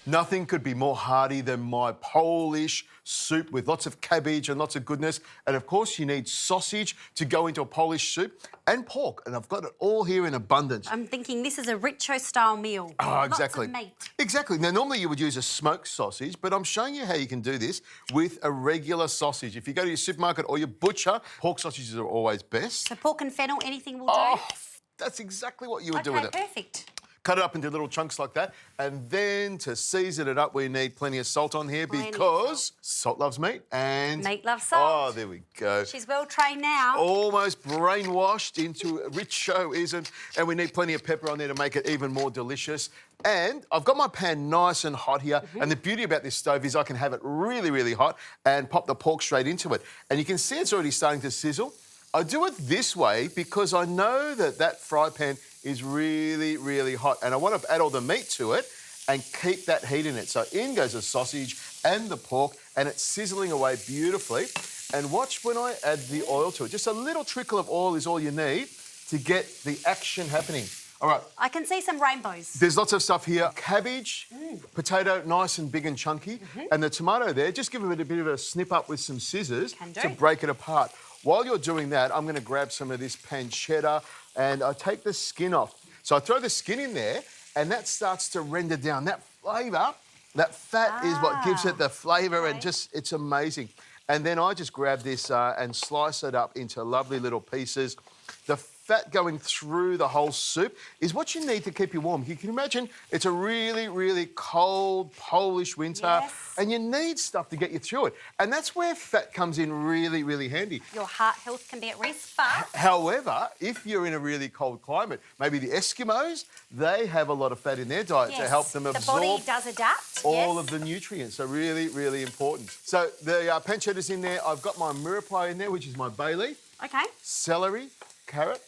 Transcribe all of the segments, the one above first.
Nothing could be more hearty than my Polish soup with lots of cabbage and lots of goodness. And of course, you need sausage to go into a Polish soup and pork. And I've got it all here in abundance. I'm thinking this is a Richo-style meal. Oh, exactly. Lots of meat. Exactly. Now, normally you would use a smoked sausage, but I'm showing you how you can do this with a regular sausage. If you go to your supermarket or your butcher, pork sausages are always best. So pork and fennel, anything will do? Oh, that's exactly what you would do with it. Okay, perfect. Cut it up into little chunks like that. And then to season it up, we need plenty of salt on here because salt loves meat and... Meat loves salt. Oh, there we go. She's well trained now. Almost brainwashed into a rich show, isn't? And we need plenty of pepper on there to make it even more delicious. And I've got my pan nice and hot here. And the beauty about this stove is I can have it really, really hot and pop the pork straight into it. And you can see it's already starting to sizzle. I do it this way because I know that that fry pan is really, really hot and I want to add all the meat to it and keep that heat in it. So in goes the sausage and the pork and it's sizzling away beautifully. And watch when I add the oil to it. Just a little trickle of oil is all you need to get the action happening. All right. I can see some rainbows. There's lots of stuff here. Cabbage, potato, nice and big and chunky. And the tomato there, just give it a bit of a snip up with some scissors to break it apart. While you're doing that, I'm going to grab some of this pancetta and I take the skin off. So I throw the skin in there and that starts to render down. That flavour, that fat is what gives it the flavour and just, it's amazing. And then I just grab this and slice it up into lovely little pieces. The fat going through the whole soup is what you need to keep you warm. You can imagine it's a really, really cold Polish winter and you need stuff to get you through it. And that's where fat comes in really, really handy. Your heart health can be at risk, but... However, if you're in a really cold climate, maybe the Eskimos, they have a lot of fat in their diet to help them absorb... The body does adapt, all of the nutrients, so really, really important. So the pancetta's in there. I've got my mirepoix in there, which is my bay leaf. Okay. Celery, carrot,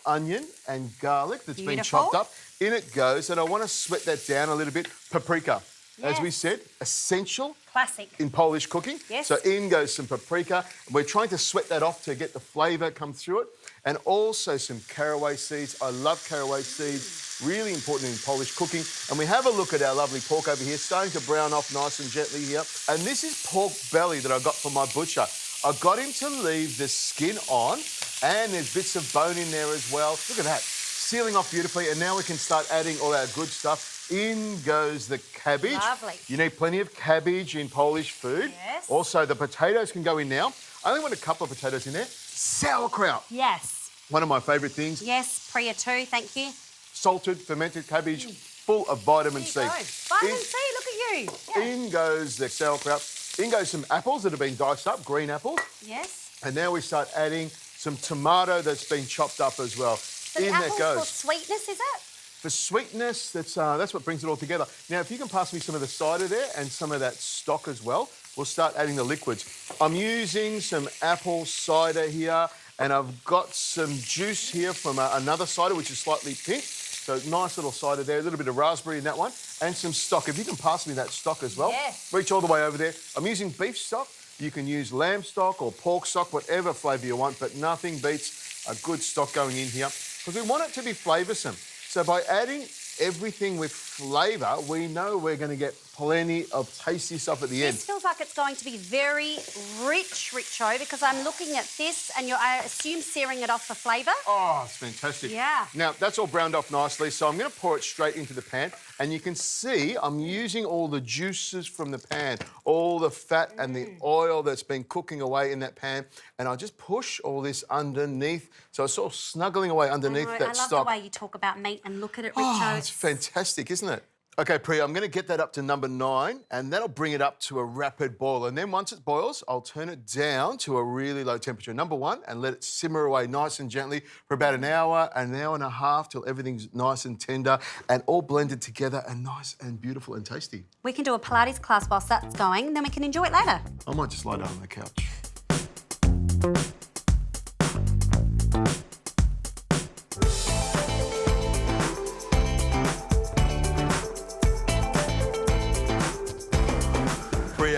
onion and garlic that's been chopped up. In it goes, and I want to sweat that down a little bit. Paprika, as we said, essential. Classic. In Polish cooking. Yes. So in goes some paprika. We're trying to sweat that off to get the flavour come through it. And also some caraway seeds. I love caraway seeds. Really important in Polish cooking. And we have a look at our lovely pork over here, starting to brown off nice and gently here. And this is pork belly that I got from my butcher. I got him to leave the skin on, and there's bits of bone in there as well. Look at that, sealing off beautifully, and now we can start adding all our good stuff. In goes the cabbage. Lovely. You need plenty of cabbage in Polish food. Yes. Also, the potatoes can go in now. I only want a couple of potatoes in there. Sauerkraut. Yes. One of my favourite things. Yes, Preeya too, thank you. Salted, fermented cabbage, full of vitamin C. Vitamin C, look at you. Yeah. In goes the sauerkraut. In goes some apples that have been diced up, green apples. Yes. And now we start adding some tomato that's been chopped up as well. So the apples for sweetness, is it? For sweetness, that's what brings it all together. Now, if you can pass me some of the cider there and some of that stock as well, we'll start adding the liquids. I'm using some apple cider here, and I've got some juice here from another cider, which is slightly pink. So nice little cider there, a little bit of raspberry in that one, and some stock. If you can pass me that stock as well. Yes. Reach all the way over there. I'm using beef stock. You can use lamb stock or pork stock, whatever flavour you want, but nothing beats a good stock going in here because we want it to be flavoursome. So by adding everything with flavour, we know we're going to get plenty of tasty stuff at the end. This feels like it's going to be very rich, Richo, because I'm looking at this and you're, I assume, searing it off for flavour. Oh, it's fantastic. Yeah. Now, that's all browned off nicely, so I'm going to pour it straight into the pan. And you can see I'm using all the juices from the pan, all the fat and the oil that's been cooking away in that pan. And I just push all this underneath, so it's sort of snuggling away underneath that stock. I love the way you talk about meat and look at it, Richo. Oh, it's fantastic, isn't it? OK, Preeya, I'm going to get that up to number 9 and that'll bring it up to a rapid boil. And then once it boils, I'll turn it down to a really low temperature, number 1, and let it simmer away nice and gently for about an hour and a half till everything's nice and tender and all blended together and nice and beautiful and tasty. We can do a Pilates class whilst that's going, and then we can enjoy it later. I might just lie down on the couch.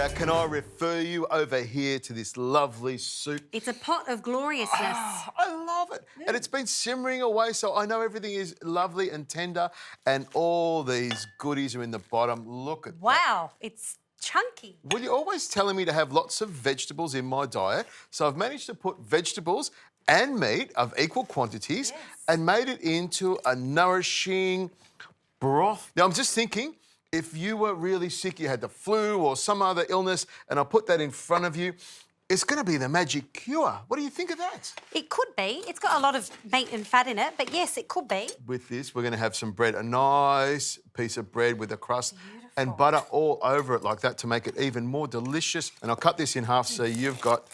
Preeya, can I refer you over here to this lovely soup? It's a pot of gloriousness. I love it. And it's been simmering away, so I know everything is lovely and tender, and all these goodies are in the bottom. Look at that. Wow, it's chunky. Well, you're always telling me to have lots of vegetables in my diet, so I've managed to put vegetables and meat of equal quantities and made it into a nourishing broth. Now, I'm just thinking, if you were really sick, you had the flu or some other illness, and I put that in front of you, it's going to be the magic cure. What do you think of that? It could be. It's got a lot of meat and fat in it, but yes, it could be. With this, we're going to have some bread, a nice piece of bread with a crust and butter all over it like that to make it even more delicious. And I'll cut this in half so you've got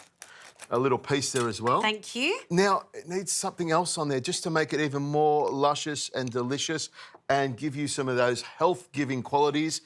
a little piece there as well. Thank you. Now, it needs something else on there just to make it even more luscious and delicious and give you some of those health-giving qualities.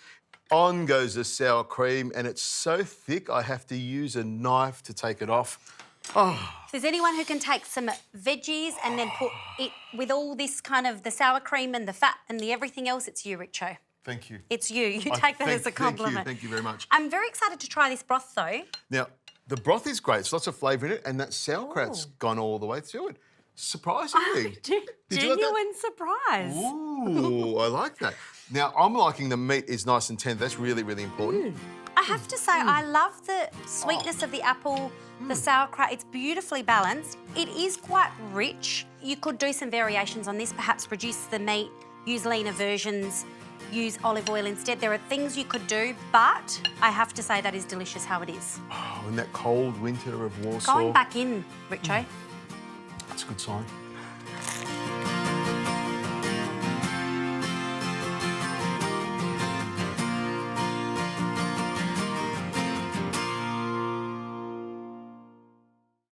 On goes the sour cream, and it's so thick I have to use a knife to take it off. Oh. If there's anyone who can take some veggies and then put it with all this kind of the sour cream and the fat and the everything else, it's you, Richo. Thank you. It's you. You take that as a compliment. Thank you very much. I'm very excited to try this broth, though. Now, the broth is great. There's lots of flavour in it, and that sauerkraut's gone all the way through it. Surprisingly. Did you like that? Genuine surprise. Ooh, I like that. Now, I'm liking the meat is nice and tender. That's really, really important. I have to say, I love the sweetness of the apple, the sauerkraut. It's beautifully balanced. It is quite rich. You could do some variations on this, perhaps reduce the meat, use leaner versions, use olive oil instead. There are things you could do, but I have to say that is delicious how it is. Oh, in that cold winter of Warsaw. Going back in, Richo. That's a good sign.